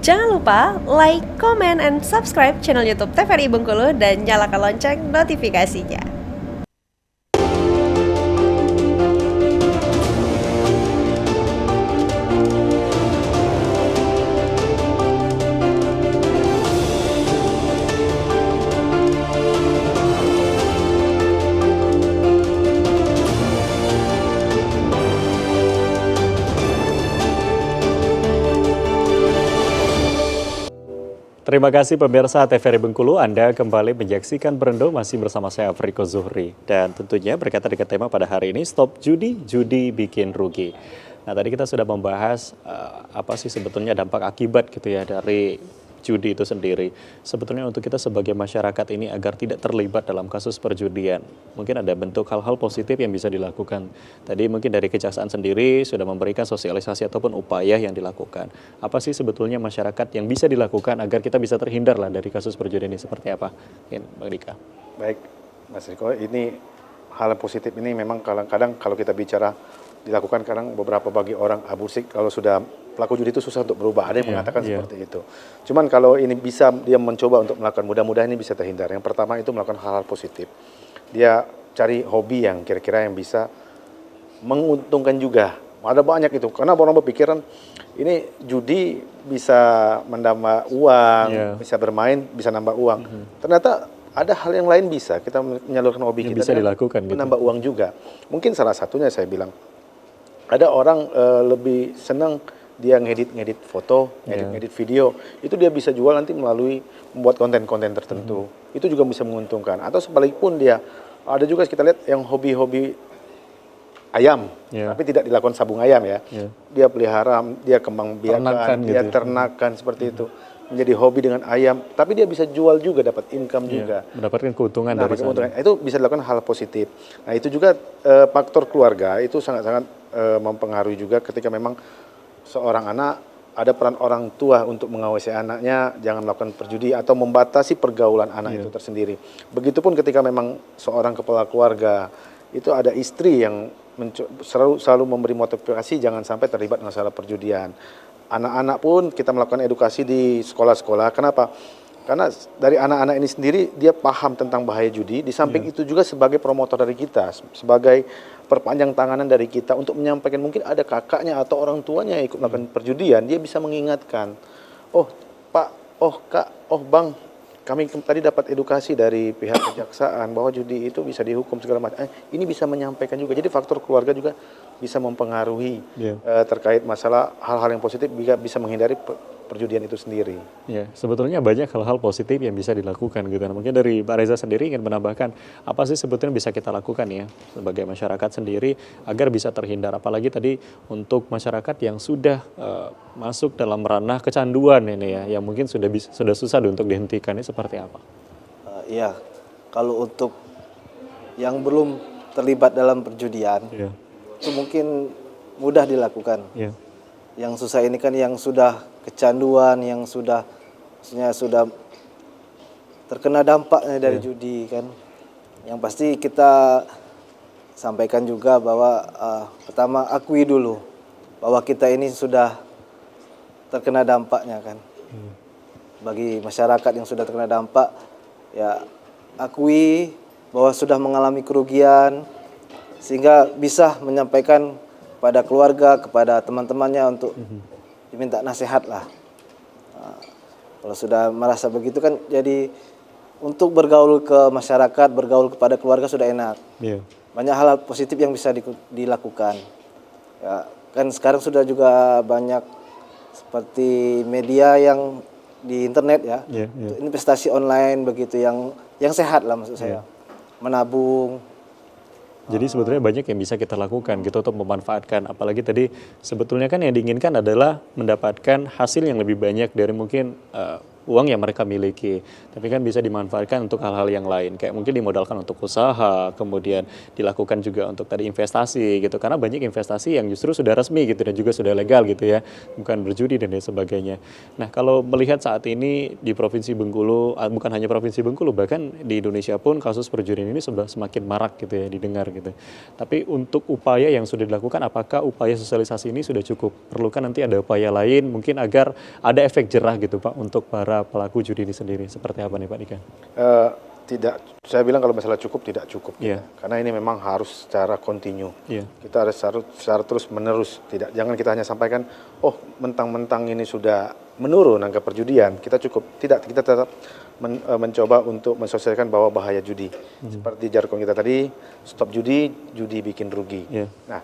Jangan lupa like, comment, and subscribe channel YouTube TVRI Bengkulu dan nyalakan lonceng notifikasinya. Terima kasih pemirsa TVRI Bengkulu, Anda kembali menyaksikan Berendo masih bersama saya Afriko Zuhri. Dan tentunya berkaitan dengan tema pada hari ini, Stop Judi, Judi Bikin Rugi. Nah tadi kita sudah membahas apa sih sebetulnya dampak akibat gitu ya dari judi itu sendiri. Sebetulnya untuk kita sebagai masyarakat ini agar tidak terlibat dalam kasus perjudian, mungkin ada bentuk hal-hal positif yang bisa dilakukan. Tadi mungkin dari Kejaksaan sendiri sudah memberikan sosialisasi ataupun upaya yang dilakukan. Apa sih sebetulnya masyarakat yang bisa dilakukan agar kita bisa terhindar lah dari kasus perjudian ini, seperti apa? Bang Dika. Baik, Mas Riko, ini hal positif ini memang kadang-kadang kalau kita bicara dilakukan kadang beberapa bagi orang abusik kalau sudah pelaku judi itu susah untuk berubah, ada yang mengatakan seperti itu. Cuman kalau ini bisa dia mencoba untuk melakukan, mudah-mudahan ini bisa terhindar. Yang pertama itu melakukan hal-hal positif. Dia cari hobi yang kira-kira yang bisa menguntungkan juga. Ada banyak itu, karena orang berpikiran ini judi bisa menambah uang, bisa bermain, bisa nambah uang. Ternyata ada hal yang lain bisa, kita menyalurkan hobi yang kita bisa dilakukan gitu. Menambah uang juga. Mungkin salah satunya saya bilang, ada orang lebih senang dia ngedit foto, ngedit video, itu dia bisa jual nanti melalui membuat konten-konten tertentu. Itu juga bisa menguntungkan. Atau sebalikpun dia, ada juga kita lihat yang hobi-hobi ayam, tapi tidak dilakukan sabung ayam ya. Dia pelihara, dia kembang biakan, dia ternakan seperti itu. Menjadi hobi dengan ayam, tapi dia bisa jual juga, dapat income juga. Mendapatkan keuntungan dari sana. Itu bisa dilakukan hal positif. Nah itu juga faktor keluarga, itu sangat-sangat mempengaruhi juga ketika memang seorang anak, ada peran orang tua untuk mengawasi anaknya, jangan melakukan perjudi atau membatasi pergaulan anak itu tersendiri. Begitupun ketika memang seorang kepala keluarga, itu ada istri yang selalu memberi motivasi jangan sampai terlibat masalah perjudian. Anak-anak pun kita melakukan edukasi di sekolah-sekolah. Kenapa? Karena dari anak-anak ini sendiri dia paham tentang bahaya judi. Di samping itu juga sebagai promotor dari kita, sebagai perpanjang tanganan dari kita untuk menyampaikan, mungkin ada kakaknya atau orang tuanya yang ikut melakukan perjudian, dia bisa mengingatkan. Oh Pak, oh Kak, oh Bang, kami tadi dapat edukasi dari pihak kejaksaan bahwa judi itu bisa dihukum segala macam. Ini bisa menyampaikan juga. Jadi faktor keluarga juga bisa mempengaruhi terkait masalah hal-hal yang positif, bisa menghindari perjudian itu sendiri. Ya, sebetulnya banyak hal-hal positif yang bisa dilakukan gitu. Nah, mungkin dari Pak Reza sendiri ingin menambahkan apa sih sebetulnya bisa kita lakukan ya sebagai masyarakat sendiri agar bisa terhindar. Apalagi tadi untuk masyarakat yang sudah masuk dalam ranah kecanduan ini ya, yang mungkin sudah susah untuk dihentikan, ini seperti apa? Iya, kalau untuk yang belum terlibat dalam perjudian itu mungkin mudah dilakukan. Yang susah ini kan yang sudah kecanduan, yang sudah terkena dampaknya dari judi kan. Yang pasti kita sampaikan juga bahwa pertama akui dulu bahwa kita ini sudah terkena dampaknya kan. Bagi masyarakat yang sudah terkena dampak, ya akui bahwa sudah mengalami kerugian sehingga bisa menyampaikan pada keluarga, kepada teman-temannya untuk diminta nasihat lah. Kalau sudah merasa begitu kan jadi untuk bergaul ke masyarakat, bergaul kepada keluarga sudah enak. Banyak hal positif yang bisa dilakukan. Ya, kan sekarang sudah juga banyak seperti media yang di internet ya, investasi online begitu yang sehat lah maksud saya. Menabung. Jadi sebetulnya banyak yang bisa kita lakukan gitu untuk memanfaatkan. Apalagi tadi sebetulnya kan yang diinginkan adalah mendapatkan hasil yang lebih banyak dari mungkin uang yang mereka miliki. Tapi kan bisa dimanfaatkan untuk hal-hal yang lain, kayak mungkin dimodalkan untuk usaha, kemudian dilakukan juga untuk tadi investasi gitu. Karena banyak investasi yang justru sudah resmi gitu dan juga sudah legal gitu ya, bukan berjudi dan lain sebagainya. Nah, kalau melihat saat ini di Provinsi Bengkulu, bukan hanya Provinsi Bengkulu, bahkan di Indonesia pun kasus perjudian ini sudah semakin marak gitu ya didengar gitu. Tapi untuk upaya yang sudah dilakukan, apakah upaya sosialisasi ini sudah cukup? Perlukah nanti ada upaya lain mungkin agar ada efek jerah gitu Pak untuk para pelaku judi ini sendiri? Seperti apa nih Pak Dika? Tidak, saya bilang kalau masalah cukup tidak cukup, Iya. karena ini memang harus secara kontinu. Iya. Kita harus secara terus menerus, tidak. Jangan kita hanya sampaikan, oh mentang-mentang ini sudah menurun angka perjudian, kita cukup. Tidak, kita tetap mencoba untuk mensosialisasikan bahwa bahaya judi. Seperti jargon kita tadi, stop judi, judi bikin rugi. Iya. Nah,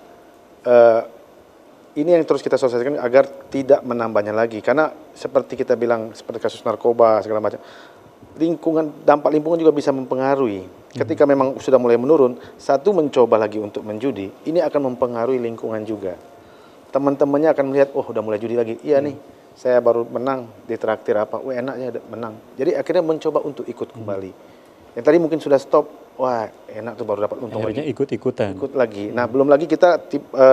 ini yang terus kita sosialisasikan agar tidak menambahnya lagi. Karena seperti kita bilang, seperti kasus narkoba segala macam, dampak lingkungan juga bisa mempengaruhi. Ketika memang sudah mulai menurun, satu mencoba lagi untuk menjudi, ini akan mempengaruhi lingkungan juga. Teman-temannya akan melihat, oh udah mulai judi lagi. Iya nih, saya baru menang di traktir apa, enaknya menang. Jadi akhirnya mencoba untuk ikut kembali. Yang tadi mungkin sudah stop, wah enak tuh baru dapat untung Akhirnya lagi. ikut-ikutan. Ikut lagi. Nah belum lagi kita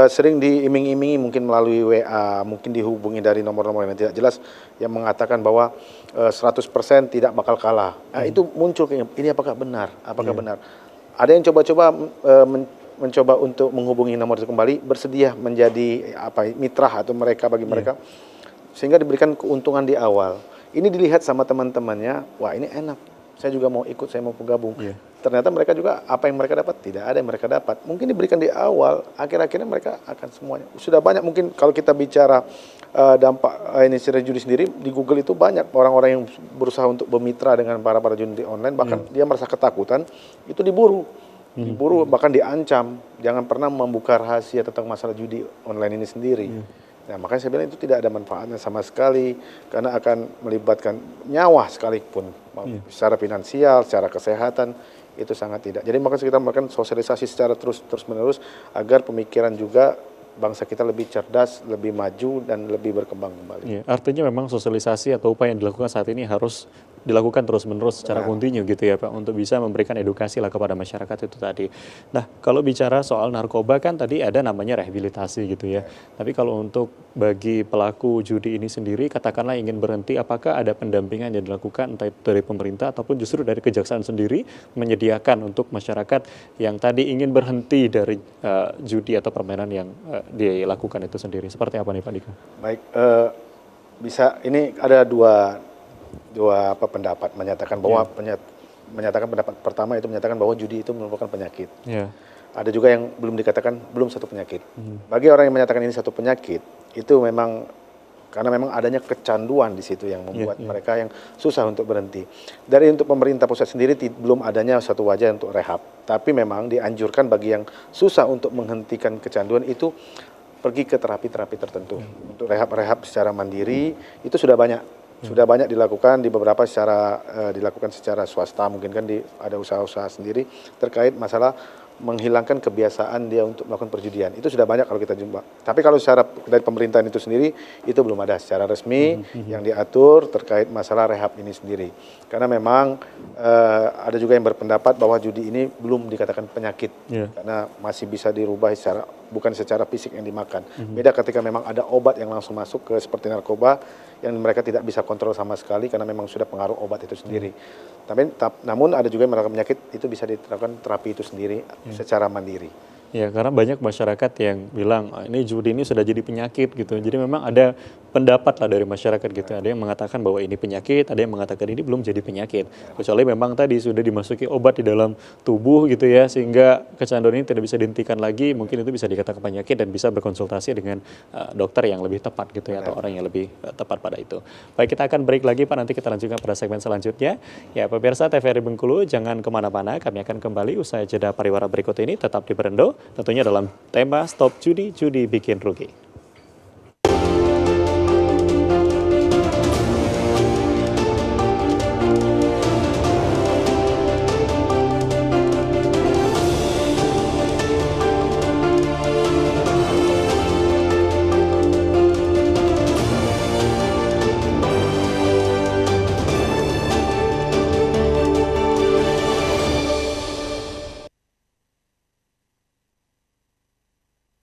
sering diiming-imingi mungkin melalui WA, mungkin dihubungi dari nomor-nomor yang tidak jelas yang mengatakan bahwa 100% tidak bakal kalah. Nah, itu muncul ini apakah benar? Apakah benar? Ada yang coba-coba mencoba untuk menghubungi nomor itu kembali, bersedia menjadi mitra atau bagi mereka sehingga diberikan keuntungan di awal. Ini dilihat sama teman-temannya, wah ini enak. Saya juga mau ikut, saya mau bergabung. Ternyata mereka juga apa yang mereka dapat tidak ada yang mereka dapat. Mungkin diberikan di awal, akhir-akhirnya mereka akan semuanya. Sudah banyak mungkin kalau kita bicara dampak ini judi sendiri di Google itu banyak orang-orang yang berusaha untuk bermitra dengan para judi online, bahkan dia merasa ketakutan, itu diburu bahkan diancam, jangan pernah membuka rahasia tentang masalah judi online ini sendiri. Nah, makanya saya bilang itu tidak ada manfaatnya sama sekali karena akan melibatkan nyawa sekalipun, secara finansial, secara kesehatan itu sangat tidak. Jadi makanya kita melakukan sosialisasi secara terus menerus agar pemikiran juga bangsa kita lebih cerdas, lebih maju dan lebih berkembang kembali. Ya, artinya memang sosialisasi atau upaya yang dilakukan saat ini harus dilakukan terus-menerus secara kontinu gitu ya Pak, untuk bisa memberikan edukasi lah kepada masyarakat itu tadi. Nah, kalau bicara soal narkoba kan tadi ada namanya rehabilitasi gitu ya. Tapi kalau untuk bagi pelaku judi ini sendiri, katakanlah ingin berhenti, apakah ada pendampingan yang dilakukan entah itu dari pemerintah ataupun justru dari kejaksaan sendiri menyediakan untuk masyarakat yang tadi ingin berhenti dari judi atau permainan yang dilakukan itu sendiri. Seperti apa nih Pak Dika? Baik, bisa ini ada dua pendapat menyatakan bahwa menyatakan pendapat pertama itu menyatakan bahwa judi itu merupakan penyakit. Ada juga yang belum dikatakan belum satu penyakit. Bagi orang yang menyatakan ini satu penyakit itu memang karena memang adanya kecanduan di situ yang membuat mereka yang susah untuk berhenti. Dari untuk pemerintah pusat sendiri belum adanya satu wajah untuk rehab. Tapi memang dianjurkan bagi yang susah untuk menghentikan kecanduan itu pergi ke terapi-terapi tertentu. Untuk rehab secara mandiri itu sudah banyak. Sudah banyak dilakukan di beberapa dilakukan secara swasta, mungkin kan ada usaha-usaha sendiri terkait masalah menghilangkan kebiasaan dia untuk melakukan perjudian. Itu sudah banyak kalau kita jumpa. Tapi kalau secara dari pemerintahan itu sendiri, itu belum ada secara resmi yang diatur terkait masalah rehab ini sendiri. Karena memang ada juga yang berpendapat bahwa judi ini belum dikatakan penyakit. Karena masih bisa dirubah bukan secara fisik yang dimakan. Beda ketika memang ada obat yang langsung masuk ke seperti narkoba, yang mereka tidak bisa kontrol sama sekali karena memang sudah pengaruh obat itu sendiri. Namun ada juga yang melakukan penyakit itu bisa diterapkan terapi itu sendiri secara mandiri. Ya, karena banyak masyarakat yang bilang ini judi ini sudah jadi penyakit gitu. Jadi memang ada pendapat lah dari masyarakat gitu. Ada yang mengatakan bahwa ini penyakit, ada yang mengatakan ini belum jadi penyakit. Kecuali memang tadi sudah dimasuki obat di dalam tubuh gitu ya, sehingga kecanduan ini tidak bisa dihentikan lagi. Mungkin itu bisa dikatakan penyakit dan bisa berkonsultasi dengan dokter yang lebih tepat gitu ya, atau orang yang lebih tepat pada itu. Baik, kita akan break lagi Pak, nanti kita lanjutkan pada segmen selanjutnya. Ya, pemirsa TVRI Bengkulu, jangan kemana-mana. Kami akan kembali usai jeda pariwara berikut ini. Tetap di Berendo. Tentunya dalam tema Stop Judi, Judi Bikin Rugi.